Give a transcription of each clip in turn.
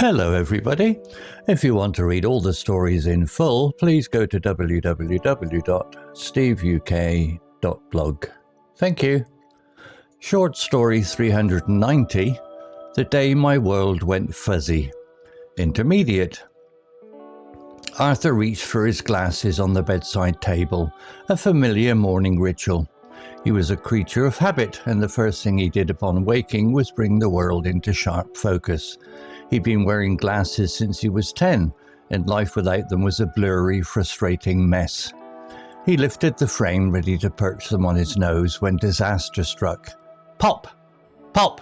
Hello everybody. If you want to read all the stories in full, please go to www.steveuk.blog. Thank you. Short story 390, The Day My World Went Fuzzy. Intermediate. Arthur reached for his glasses on the bedside table, a familiar morning ritual. He was a creature of habit, and the first thing he did upon waking was bring the world into sharp focus. He'd been wearing glasses since he was 10, and life without them was a blurry, frustrating mess. He lifted the frame, ready to perch them on his nose, when disaster struck. Pop! Pop!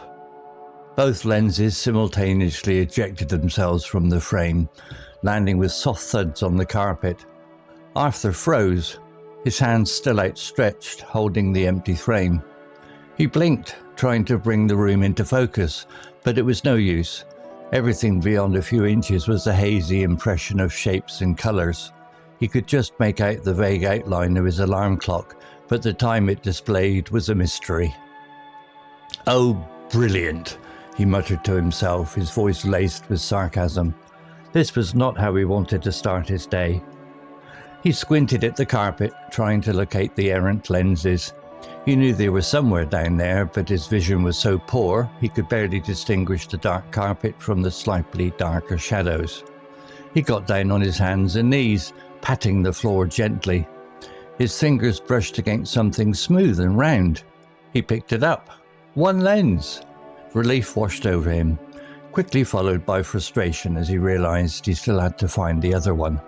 Both lenses simultaneously ejected themselves from the frame, landing with soft thuds on the carpet. Arthur froze, his hands still outstretched, holding the empty frame. He blinked, trying to bring the room into focus, but it was no use. Everything beyond a few inches was a hazy impression of shapes and colours. He could just make out the vague outline of his alarm clock, but the time it displayed was a mystery. "Oh, brilliant," he muttered to himself, his voice laced with sarcasm. This was not how he wanted to start his day. He squinted at the carpet, trying to locate the errant lenses. He knew they were somewhere down there, but his vision was so poor he could barely distinguish the dark carpet from the slightly darker shadows. He got down on his hands and knees, patting the floor gently. His fingers brushed against something smooth and round. He picked it up. One lens! Relief washed over him, quickly followed by frustration as he realized he still had to find the other one.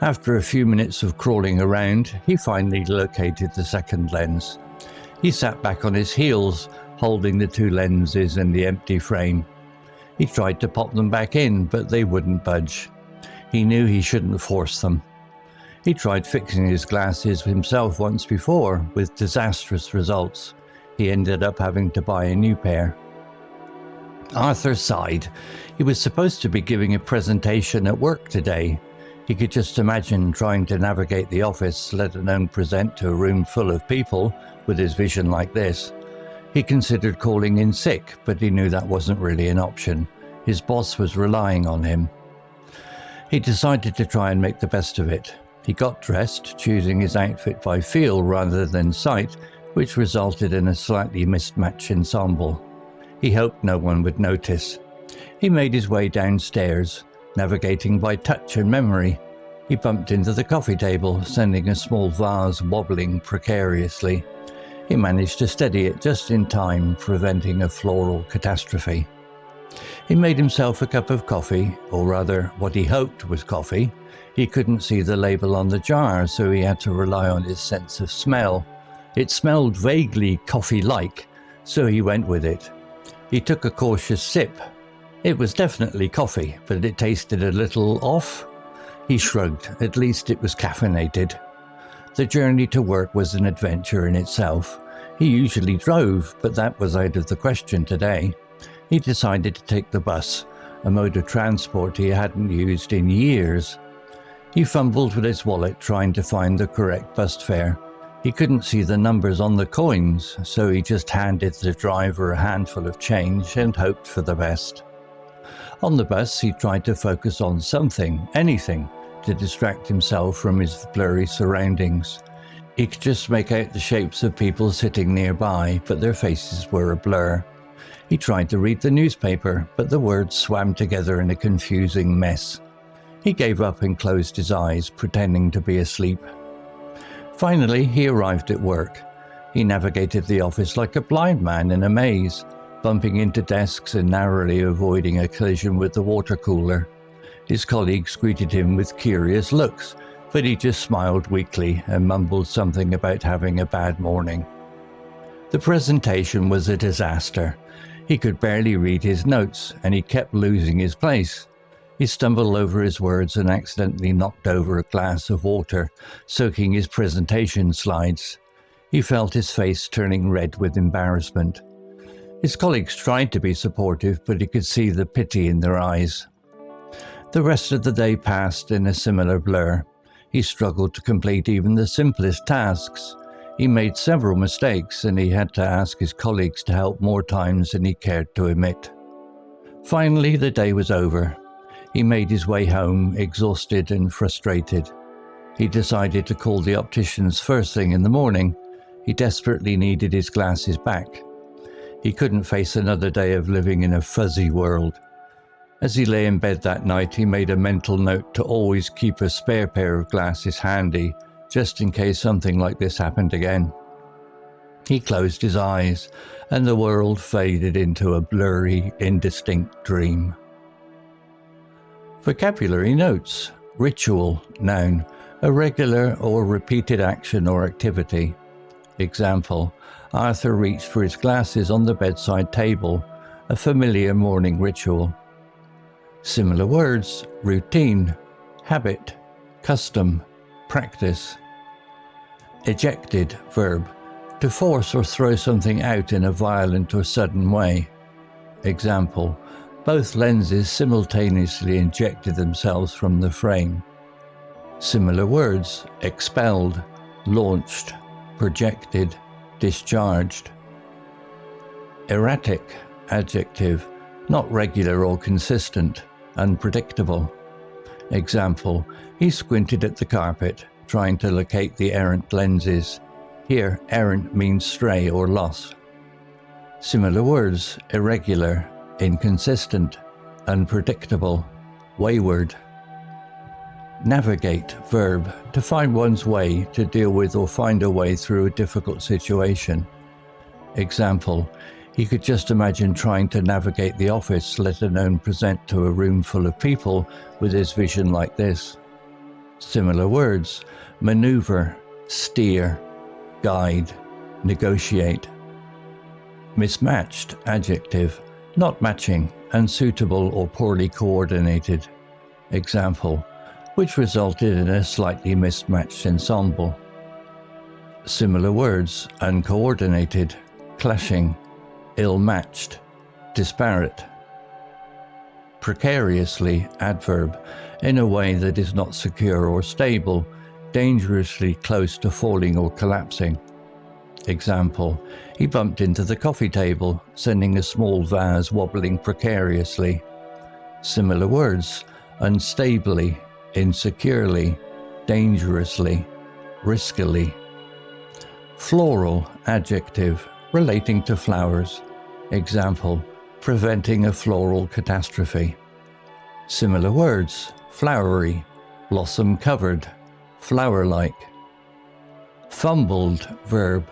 After a few minutes of crawling around, he finally located the second lens. He sat back on his heels, holding the two lenses and the empty frame. He tried to pop them back in, but they wouldn't budge. He knew he shouldn't force them. He tried fixing his glasses himself once before, with disastrous results. He ended up having to buy a new pair. Arthur sighed. He was supposed to be giving a presentation at work today. He could just imagine trying to navigate the office, let alone present to a room full of people with his vision like this. He considered calling in sick, but he knew that wasn't really an option. His boss was relying on him. He decided to try and make the best of it. He got dressed, choosing his outfit by feel rather than sight, which resulted in a slightly mismatched ensemble. He hoped no one would notice. He made his way downstairs, navigating by touch and memory. He bumped into the coffee table, sending a small vase wobbling precariously. He managed to steady it just in time, preventing a floral catastrophe. He made himself a cup of coffee, or rather what he hoped was coffee. He couldn't see the label on the jar, so he had to rely on his sense of smell. It smelled vaguely coffee-like, so he went with it. He took a cautious sip. It was definitely coffee, but it tasted a little off. He shrugged. At least it was caffeinated. The journey to work was an adventure in itself. He usually drove, but that was out of the question today. He decided to take the bus, a mode of transport he hadn't used in years. He fumbled with his wallet, trying to find the correct bus fare. He couldn't see the numbers on the coins, so he just handed the driver a handful of change and hoped for the best. On the bus, he tried to focus on something, anything, to distract himself from his blurry surroundings. He could just make out the shapes of people sitting nearby, but their faces were a blur. He tried to read the newspaper, but the words swam together in a confusing mess. He gave up and closed his eyes, pretending to be asleep. Finally, he arrived at work. He navigated the office like a blind man in a maze, bumping into desks and narrowly avoiding a collision with the water cooler. His colleagues greeted him with curious looks, but he just smiled weakly and mumbled something about having a bad morning. The presentation was a disaster. He could barely read his notes, and he kept losing his place. He stumbled over his words and accidentally knocked over a glass of water, soaking his presentation slides. He felt his face turning red with embarrassment. His colleagues tried to be supportive, but he could see the pity in their eyes. The rest of the day passed in a similar blur. He struggled to complete even the simplest tasks. He made several mistakes, and he had to ask his colleagues to help more times than he cared to admit. Finally, the day was over. He made his way home, exhausted and frustrated. He decided to call the opticians first thing in the morning. He desperately needed his glasses back. He couldn't face another day of living in a fuzzy world. As he lay in bed that night, he made a mental note to always keep a spare pair of glasses handy, just in case something like this happened again. He closed his eyes, and the world faded into a blurry, indistinct dream. Vocabulary notes. Ritual, noun, a regular or repeated action or activity. Example, Arthur reached for his glasses on the bedside table, a familiar morning ritual. Similar words. Routine, habit, custom, practice. Ejected, verb, to force or throw something out in a violent or sudden way. Example, both lenses simultaneously ejected themselves from the frame. Similar words. Expelled, launched, projected, discharged. Erratic, adjective, not regular or consistent, unpredictable. Example, he squinted at the carpet, trying to locate the errant lenses. Here, errant means stray or lost. Similar words. Irregular, inconsistent, unpredictable, wayward. Navigate, verb, to find one's way, to deal with or find a way through a difficult situation. Example, he could just imagine trying to navigate the office, let alone present to a room full of people with his vision like this. Similar words. Maneuver, steer, guide, negotiate. Mismatched, adjective, not matching, unsuitable or poorly coordinated. Example, which resulted in a slightly mismatched ensemble. Similar words. Uncoordinated, clashing, ill-matched, disparate. Precariously, adverb, in a way that is not secure or stable, dangerously close to falling or collapsing. Example, he bumped into the coffee table, sending a small vase wobbling precariously. Similar words. Unstably, insecurely, dangerously, riskily. Floral, adjective, relating to flowers. Example, preventing a floral catastrophe. Similar words. Flowery, blossom covered, flower-like. Fumbled, verb,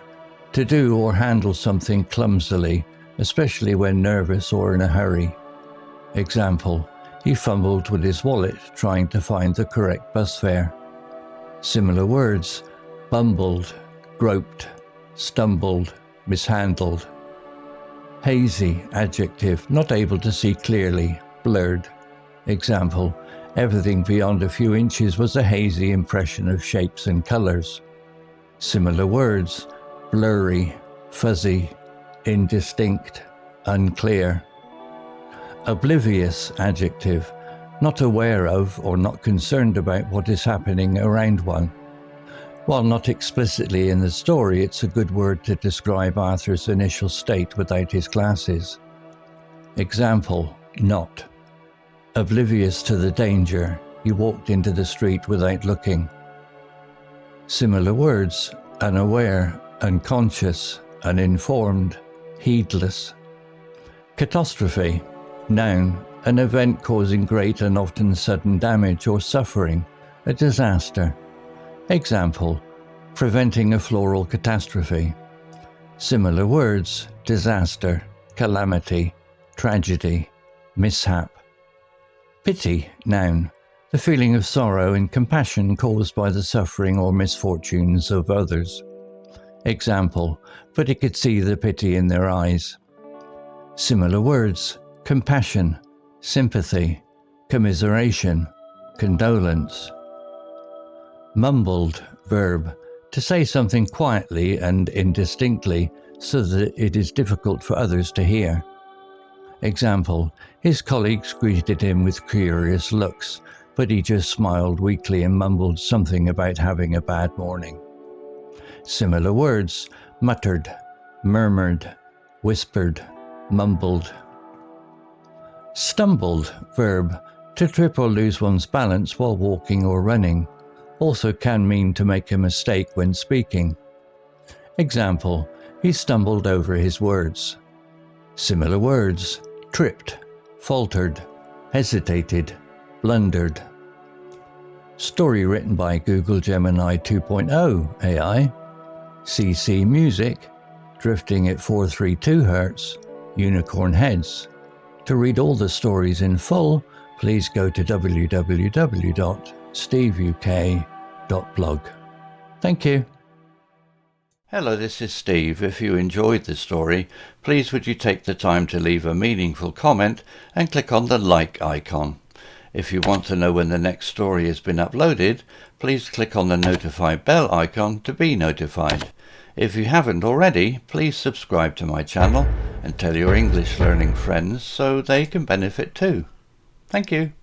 to do or handle something clumsily, especially when nervous or in a hurry. Example, he fumbled with his wallet trying to find the correct bus fare. Similar words. Bumbled, groped, stumbled, mishandled. Hazy, adjective, not able to see clearly, blurred. Example, everything beyond a few inches was a hazy impression of shapes and colors. Similar words. Blurry, fuzzy, indistinct, unclear. Oblivious, adjective, not aware of or not concerned about what is happening around one. While not explicitly in the story, it's a good word to describe Arthur's initial state without his glasses. Example, not. Oblivious to the danger, he walked into the street without looking. Similar words. Unaware, unconscious, uninformed, heedless. Catastrophe, noun, an event causing great and often sudden damage or suffering, a disaster. Example, preventing a floral catastrophe. Similar words. Disaster, calamity, tragedy, mishap. Pity, noun, the feeling of sorrow and compassion caused by the suffering or misfortunes of others. Example, but he could see the pity in their eyes. Similar words. Compassion, sympathy, commiseration, condolence. Mumbled, verb, to say something quietly and indistinctly so that it is difficult for others to hear. Example, his colleagues greeted him with curious looks, but he just smiled weakly and mumbled something about having a bad morning. Similar words. Muttered, murmured, whispered, mumbled. Stumbled, verb, to trip or lose one's balance while walking or running, also can mean to make a mistake when speaking. Example, he stumbled over his words. Similar words, tripped, faltered, hesitated, blundered. Story written by Google Gemini 2.0 AI. CC Music, drifting at 432 Hz, unicorn heads. To read all the stories in full, please go to www.steveuk.blog. Thank you. Hello, this is Steve. If you enjoyed the story, please would you take the time to leave a meaningful comment and click on the like icon. If you want to know when the next story has been uploaded, please click on the notify bell icon to be notified. If you haven't already, please subscribe to my channel and tell your English learning friends so they can benefit too. Thank you.